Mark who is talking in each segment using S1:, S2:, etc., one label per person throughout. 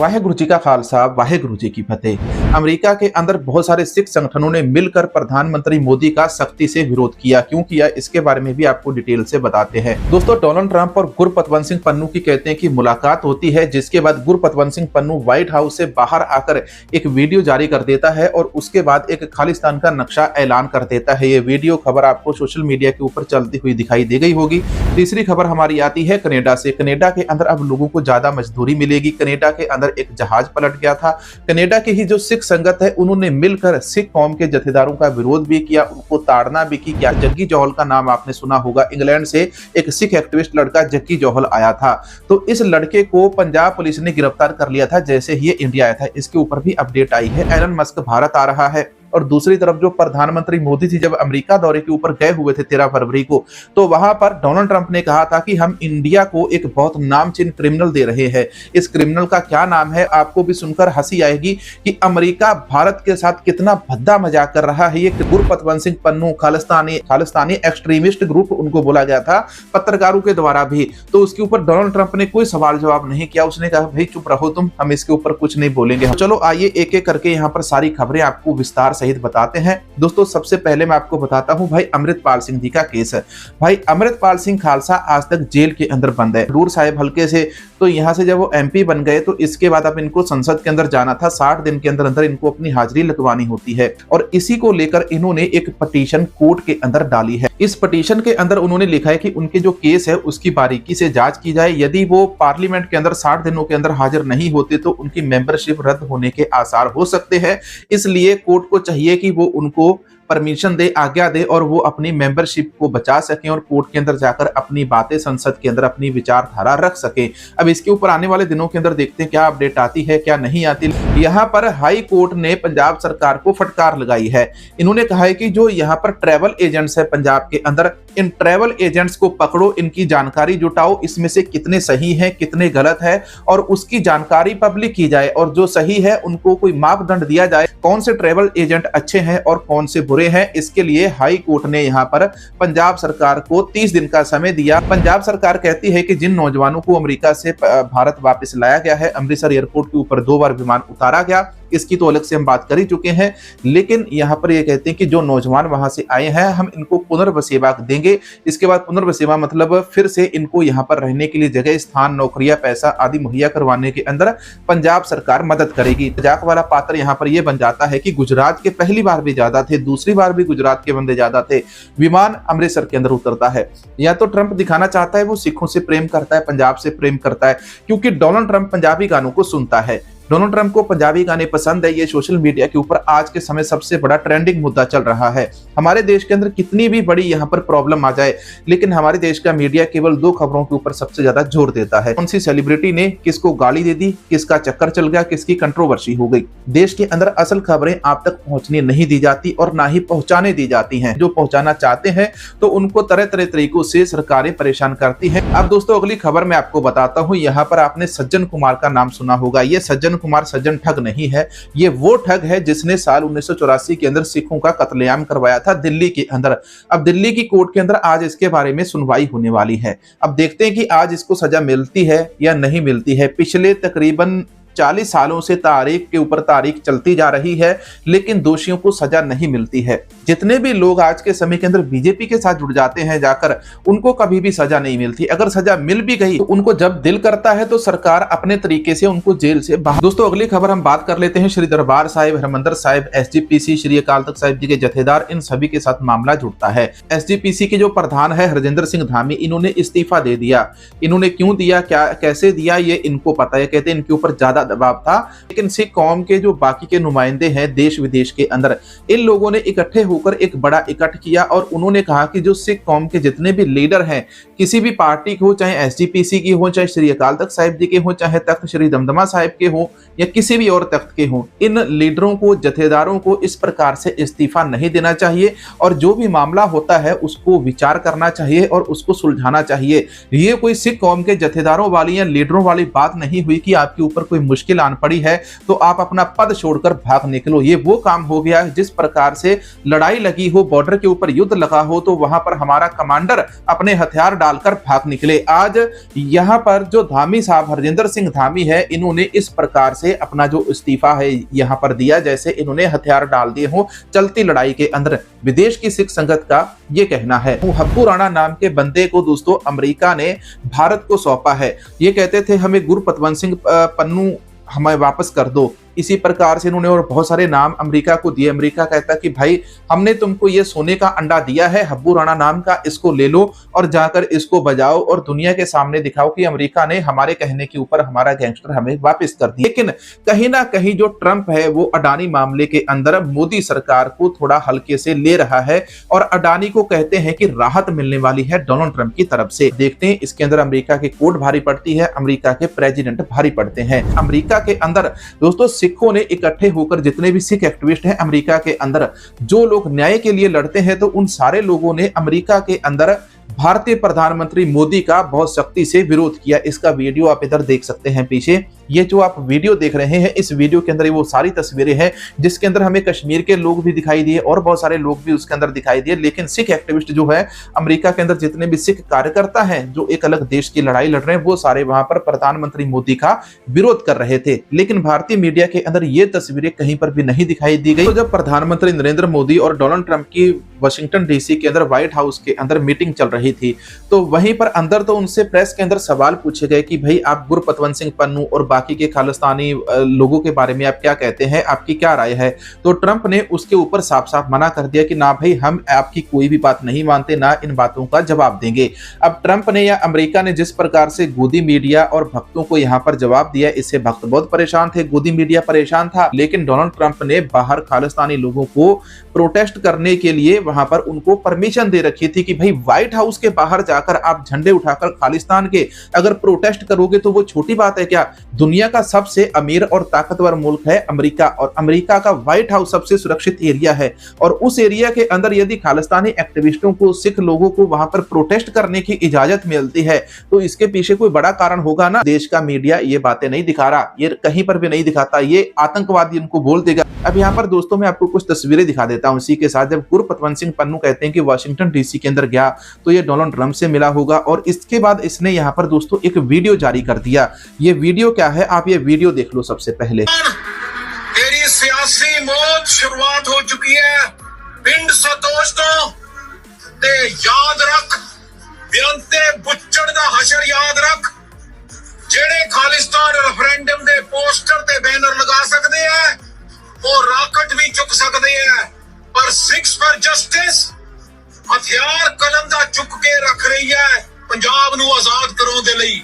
S1: वाहेगुरु जी का खालसा वाहेगुरु जी की फतेह। अमेरिका के अंदर बहुत सारे सिख संगठनों ने मिलकर प्रधानमंत्री मोदी का सख्ती से विरोध किया। क्यों किया, इसके बारे में भी आपको डिटेल से बताते हैं। दोस्तों, डोनाल्ड ट्रंप और गुरपतवंत सिंह पन्नू की कहते हैं कि मुलाकात होती है, जिसके बाद गुरपतवंत सिंह पन्नू व्हाइट हाउस से बाहर आकर एक वीडियो जारी कर देता है और उसके बाद एक खालिस्तान का नक्शा ऐलान कर देता है। ये वीडियो खबर आपको सोशल मीडिया के ऊपर चलती हुई दिखाई दे गई होगी। तीसरी खबर हमारी आती है कनाडा से। कनाडा के अंदर अब लोगों को ज्यादा मजदूरी मिलेगी। कनाडा के अंदर एक जहाज पलट गया था। कनाडा की ही जो सिख संगत है, उन्होंने मिलकर सिख कौम के जथेदारों का विरोध भी किया, उनको ताड़ना भी की। क्या जग्गी जोहल का नाम आपने सुना होगा? इंग्लैंड से एक सिख एक्टिविस्ट लड़का जग्गी जोहल आया था, तो इस लड़के को पंजाब पुलिस ने गिरफ्तार कर लिया था जैसे ही ये इंडिया आया था। इसके ऊपर भी अपडेट आई है। एलन मस्क भारत आ रहा है और दूसरी तरफ जो प्रधानमंत्री मोदी जी जब अमेरिका दौरे के ऊपर गए हुए थे 13 फरवरी को, तो वहां पर डोनाल्ड ट्रंप ने कहा था कि हम इंडिया को एक बहुत नामचीन क्रिमिनल दे रहे हैं। इस क्रिमिनल का क्या नाम है, आपको भी सुनकर हंसी आएगी कि अमेरिका भारत के साथ कितना भद्दा मजाक कर रहा है। ये गुरपतवंत सिंह पन्नू खालिस्तानी एक्सट्रीमिस्ट ग्रुप उनको बोला गया था पत्रकारों के द्वारा भी। तो उसके ऊपर डोनाल्ड ट्रंप ने कोई सवाल जवाब नहीं किया। उसने कहा भाई चुप रहो तुम, हम इसके ऊपर कुछ नहीं बोलेंगे। चलो आइए एक एक करके यहाँ पर सारी खबरें आपको विस्तार सहित बताते हैं। दोस्तों, सबसे पहले मैं आपको बताता हूं भाई अमृतपाल सिंह जी का केस है। भाई अमृतपाल सिंह खालसा आज तक जेल के अंदर बंद है। खडूर साहिब हल्के से, तो यहां से जब वो एमपी बन गए तो इसके बाद अब इनको संसद के अंदर जाना था। 60 दिन के अंदर अंदर इनको अपनी हाजिरी लगवानी होती है और इसी को लेकर इन्होंने एक पिटीशन कोर्ट के अंदर डाली है। इस पिटीशन के अंदर उन्होंने लिखा है कि उनके जो केस है उसकी बारीकी से जांच की जाए। यदि वो पार्लियामेंट के अंदर 60 दिनों के अंदर हाजिर नहीं होते तो उनकी मेंबरशिप रद्द होने के आसार हो सकते हैं। इसलिए कोर्ट को चाहिए कि वो उनको परमिशन दे, आज्ञा दे और वो अपनी मेंबरशिप को बचा सकें और कोर्ट के अंदर जाकर अपनी बातें संसद के अंदर अपनी विचारधारा रख सके। अब इसके ऊपर आने वाले दिनों के अंदर देखते हैं क्या अपडेट आती है क्या नहीं आती। यहाँ पर हाई कोर्ट ने पंजाब सरकार को फटकार लगाई है। इन्होंने कहा है कि जो यहाँ पर ट्रैवल एजेंट्स है पंजाब के अंदर, इन ट्रैवल एजेंट्स को पकड़ो, इनकी जानकारी जुटाओ, इसमें से कितने सही हैं कितने गलत है और उसकी जानकारी पब्लिक की जाए और जो सही है उनको कोई मापदंड दिया जाए, कौन से ट्रैवल एजेंट अच्छे हैं और कौन से बुरे हैं। इसके लिए हाई कोर्ट ने यहाँ पर पंजाब सरकार को 30 दिन का समय दिया। पंजाब सरकार कहती है कि जिन नौजवानों को अमेरिका से भारत वापस लाया गया है, अमृतसर एयरपोर्ट के ऊपर 2 बार विमान उतारा गया, इसकी तो अलग से हम बात कर ही चुके हैं, लेकिन यहाँ पर ये कहते हैं कि जो नौजवान वहां से आए हैं हम इनको पुनर्वसेवा देंगे। इसके बाद पुनर्वसेवा मतलब फिर से इनको यहाँ पर रहने के लिए जगह, स्थान, नौकरियां, पैसा आदि मुहैया करवाने के अंदर पंजाब सरकार मदद करेगी। मजाक वाला पात्र यहाँ पर यह बन जाता है कि गुजरात के पहली बार भी ज्यादा थे, दूसरी बार भी गुजरात के बंदे ज्यादा थे। विमान अमृतसर के अंदर उतरता है। या तो ट्रंप दिखाना चाहता है वो सिखों से प्रेम करता है, पंजाब से प्रेम करता है, क्योंकि डोनाल्ड ट्रंप पंजाबी गानों को सुनता है। डोनाल्ड ट्रंप को पंजाबी गाने पसंद है। ये सोशल मीडिया के ऊपर आज के समय सबसे बड़ा ट्रेंडिंग मुद्दा चल रहा है। हमारे देश के अंदर कितनी भी बड़ी यहाँ पर प्रॉब्लम आ जाए, लेकिन हमारे देश का मीडिया केवल 2 खबरों के ऊपर सबसे ज्यादा जोर देता है। कौन सी सेलिब्रिटी ने किसको गाली दे दी, किसका चक्कर चल गया, किसकी कंट्रोवर्सी हो गई। देश के अंदर असल खबरें आप तक पहुंचने नहीं दी जाती और ना ही पहुंचाने दी जाती हैं। जो पहुंचाना चाहते हैं तो उनको तरह तरह तरीकों से सरकारें परेशान करती हैं। अब दोस्तों अगली खबर मैं आपको बताता हूं। यहाँ पर आपने सज्जन कुमार का नाम सुना होगा। ये सज्जन कुमार सज्जन ठग नहीं है, ये वो ठग है जिसने साल 1984 के अंदर सिखों का कत्लेआम करवाया था दिल्ली के अंदर। अब दिल्ली की कोर्ट के अंदर आज इसके बारे में सुनवाई होने वाली है। अब देखते हैं कि आज इसको सजा मिलती है या नहीं मिलती है। पिछले तकरीबन 40 सालों से तारीख के ऊपर तारीख चलती जा रही है, लेकिन दोषियों को सजा नहीं मिलती है। जितने भी लोग आज के समय के अंदर बीजेपी के साथ जुड़ जाते हैं जाकर, उनको कभी भी सजा नहीं मिलती। अगर सजा मिल भी गई तो उनको जब दिल करता है तो सरकार अपने तरीके से उनको जेल से बाहर। दोस्तों अगली खबर हम बात कर लेते हैं श्री दरबार साहिब, हरमंदिर साहिब, एसजीपीसी, श्री अकाल तख्त साहिब जी के जथेदार, इन सभी के साथ मामला जुड़ता है। एसजीपीसी के जो प्रधान है हरजिंदर सिंह धामी, इन्होंने इस्तीफा दे दिया। इन्होंने क्यों दिया, क्या कैसे दिया, ये इनको पता है। कहते हैं इनके ऊपर ज्यादा दबाव था, लेकिन सिख कौम के जो बाकी के नुमाइंदे हैं देश विदेश के अंदर, इन लोगों ने इकट्ठे होकर एक बड़ा इकट्ठ किया और उन्होंने कहा कि जो सिख कौम के जितने भी लीडर हैं, किसी भी पार्टी के हो, चाहे एसजीपीसी की हो, चाहे श्री अकाल तख्त साहिब जी के हो, चाहे तख्त श्री दमदमा साहिब के हो या किसी भी और तख्त के हो, इन लीडरों को, जथेदारों को इस प्रकार से इस्तीफा नहीं देना चाहिए और जो भी मामला होता है उसको विचार करना चाहिए और उसको सुलझाना चाहिए। ये कोई सिख कौम के जथेदारों वाली या लीडरों वाली बात नहीं हुई कि आपके ऊपर कोई मुश्किल आन पड़ी है तो आप अपना पद छोड़कर भाग निकलो। ये वो काम हो गया है जिस प्रकार से लड़ाई लगी हो, बॉर्डर के ऊपर युद्ध लगा हो तो वहां पर हमारा कमांडर अपने हथियार डालकर भाग निकले। आज यहां पर जो धामी साहब हरजिंदर सिंह धामी है, इन्होंने इस प्रकार से अपना जो इस्तीफा है यहां पर दिया जैसे इन्होंने हथियार डाल दिए हो चलती लड़ाई के अंदर। विदेश की सिख संगत का ये कहना है। हब्बू राणा नाम के बंदे को दोस्तों अमेरिका ने भारत को सौंपा है। ये कहते थे हमें गुरपतवंत सिंह पन्नू हमें वापस कर दो। इसी प्रकार से इन्होंने और बहुत सारे नाम अमेरिका को दिए। अमेरिका कहता कि भाई हमने तुमको ये सोने का अंडा दिया है हब्बू राणा नाम का, इसको ले लो और जाकर इसको बजाओ और दुनिया के सामने दिखाओ कि अमेरिका ने हमारे कहने के ऊपर हमारा गैंगस्टर हमें वापस कर दिया। लेकिन कहीं ना कहीं जो ट्रंप है वो अडानी मामले के अंदर मोदी सरकार को थोड़ा हल्के से ले रहा है और अडानी को कहते हैं कि राहत मिलने वाली है डोनाल्ड ट्रंप की तरफ से। देखते हैं इसके अंदर अमेरिका की कोर्ट भारी पड़ती है, अमेरिका के प्रेसिडेंट भारी पड़ते हैं। अमेरिका के अंदर दोस्तों सिखों ने इकट्ठे होकर, जितने भी सिख एक्टिविस्ट हैं अमेरिका के अंदर, जो लोग न्याय के लिए लड़ते हैं, तो उन सारे लोगों ने अमेरिका के अंदर भारतीय प्रधानमंत्री मोदी का बहुत सख्ती से विरोध किया। इसका वीडियो आप इधर देख सकते हैं पीछे। ये जो आप वीडियो देख रहे हैं इस वीडियो के अंदर वो सारी तस्वीरें हैं जिसके अंदर हमें कश्मीर के लोग भी दिखाई दिए और बहुत सारे लोग भी उसके अंदर दिखाई दिए। लेकिन सिख एक्टिविस्ट जो है अमेरिका के अंदर, जितने भी सिख कार्यकर्ता हैं जो एक अलग देश की लड़ाई लड़ रहे हैं, वो सारे वहां पर प्रधानमंत्री मोदी का विरोध कर रहे थे। लेकिन भारतीय मीडिया के अंदर ये तस्वीरें कहीं पर भी नहीं दिखाई दी गई। तो जब प्रधानमंत्री नरेंद्र मोदी और डोनाल्ड ट्रंप की वाशिंगटन डीसी के अंदर व्हाइट हाउस के अंदर मीटिंग चल रही थी तो वहीं पर अंदर तो उनसे प्रेस के अंदर सवाल पूछे गए कि भाई आप गुरपतवंत सिंह पन्नू और बाकी के खालिस्तानी लोगों के बारे में आप क्या कहते हैं, आपकी क्या राय है। तो ट्रंप ने उसके ऊपर साफ साफ मना कर दिया कि ना भाई हम आपकी कोई भी बात नहीं मानते, ना इन बातों का जवाब देंगे। अब ट्रंप ने या अमेरिका ने जिस प्रकार से गोदी मीडिया और भक्तों को यहां पर जवाब दिया, इससे भक्त बहुत परेशान थे, गोदी मीडिया परेशान था। लेकिन डोनाल्ड ट्रंप ने बाहर खालिस्तानी लोगों को प्रोटेस्ट करने के लिए वहां पर उनको परमिशन दे रखी थी कि भाई व्हाइट हाउस के बाहर जाकर आप झंडे उठाकर खालिस्तान के अगर प्रोटेस्ट करोगे तो वो छोटी बात है क्या। दुनिया का सबसे अमीर और ताकतवर मुल्क है अमेरिका और अमेरिका का व्हाइट हाउस सबसे सुरक्षित एरिया है और उस एरिया के अंदर यदि खालिस्तानी एक्टिविस्टों को, सिख लोगों को वहां पर प्रोटेस्ट करने की इजाजत मिलती है तो इसके पीछे कोई बड़ा कारण होगा ना। देश का मीडिया ये बातें नहीं दिखा रहा, ये कहीं पर भी नहीं दिखाता, ये आतंकवादी उनको बोल देगा। अब यहाँ पर दोस्तों मैं आपको कुछ तस्वीरें दिखा देता हूँ इसी के साथ। जब गुरपतवंत सिंह पन्नू कहते हैं कि वाशिंगटन डीसी के अंदर गया तो ये डोनाल्ड ट्रंप से मिला होगा और इसके बाद इसने यहाँ पर दोस्तों एक वीडियो जारी कर दिया। ये वीडियो क्या है, आप ये वीडियो देख लो सबसे पहले।
S2: तेरी सियासी मौत शुरुआत हो चुकी है, पिंड सतोष तो ते याद रख, बेअंते बुच्चड़ दा हशर याद रख। जेड़े खालिस्तान रेफरेंडम दे पोस्टर ते बैनर लगा सकते हैं वो राकेट भी चुक सकते हैं, पर सिक्स फॉर जस्टिस हथियार कलम दा चुक के रख रही है पंजाब नू आजाद करों दे लई।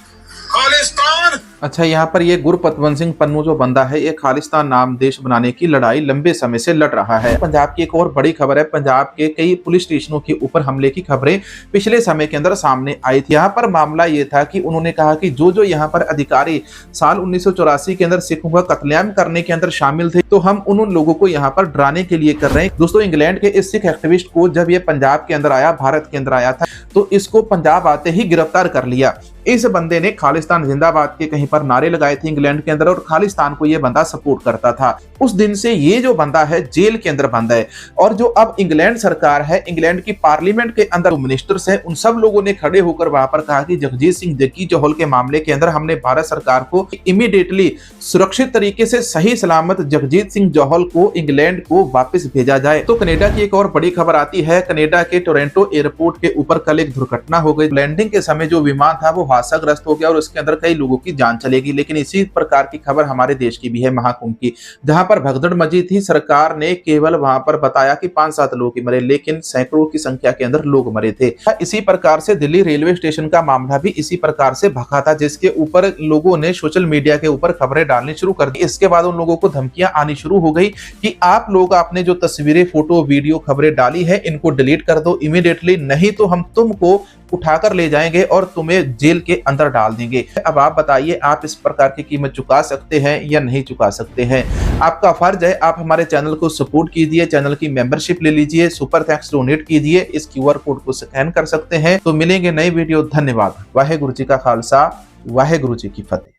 S2: खालिस्तान
S1: अच्छा, यहाँ पर ये गुरपतवंत सिंह पन्नू जो बंदा है ये खालिस्तान नाम देश बनाने की लड़ाई लंबे समय से लड़ रहा है। पंजाब की एक और बड़ी खबर है, पंजाब के कई पुलिस स्टेशनों के ऊपर हमले की खबरें पिछले समय के अंदर सामने आई थी। यहाँ पर मामला ये था कि उन्होंने कहा कि जो यहाँ पर अधिकारी साल 1984 के अंदर सिखों का कत्लेआम करने के अंदर शामिल थे तो हम उन लोगों को यहाँ पर डराने के लिए कर रहे हैं। दोस्तों इंग्लैंड के इस सिख एक्टिविस्ट को जब ये पंजाब के अंदर आया, भारत के अंदर आया था, तो इसको पंजाब आते ही गिरफ्तार कर लिया। इस बंदे ने खालिस्तान जिंदाबाद के कहीं पर नारे लगाए थे इंग्लैंड के अंदर और खालिस्तान को ये बंदा सपोर्ट करता था। उस दिन से ये जो बंदा है जेल के अंदर बंद है और जो अब इंग्लैंड सरकार है, इंग्लैंड की पार्लियामेंट के अंदर जो मिनिस्टर्स हैं, उन सब लोगों ने खड़े होकर वहां पर कहा कि जगजीत सिंह जग्गी चौहल के मामले के अंदर हमने भारत सरकार को इमीडिएटली सुरक्षित तरीके से सही सलामत जगजीत सिंह चौहल को इंग्लैंड को वापस भेजा जाए। तो कनाडा की एक और बड़ी खबर आती है। कनाडा के टोरंटो एयरपोर्ट के ऊपर कल एक दुर्घटना हो गई। लैंडिंग के समय जो विमान था वो हादसाग्रस्त हो गया और उसके अंदर कई लोगों की जान चलेगी। लेकिन इसी प्रकार की खबर हमारे देश की भी है, महाकुंभ की, जहां पर भगदड़ मची थी। सरकार ने केवल वहां पर बताया कि 5-7 लोग ही मरे, लेकिन सैकड़ों की संख्या के अंदर लोग मरे थे। इसी प्रकार से दिल्ली रेलवे स्टेशन का मामला भी इसी प्रकार से भखा था, जिसके ऊपर लोगों ने सोशल मीडिया के ऊपर खबरें डालनी शुरू कर दी। इसके बाद उन लोगों को धमकियां आनी शुरू हो गई कि आप लोग आपने जो तस्वीरें, फोटो, वीडियो, खबरें डाली है इनको डिलीट कर दो इमीडिएटली, नहीं तो हम तुमको उठाकर ले जाएंगे और तुम्हें जेल के अंदर डाल देंगे। अब आप बताइए, आप इस प्रकार की कीमत चुका सकते हैं या नहीं चुका सकते हैं? आपका फर्ज है, आप हमारे चैनल को सपोर्ट कीजिए, चैनल की मेंबरशिप ले लीजिए, सुपर थैंक्स डोनेट कीजिए, इस QR कोड को स्कैन कर सकते हैं। तो मिलेंगे नई वीडियो। धन्यवाद। वाहेगुरु जी का खालसा, वाहेगुरु जी की फतेह।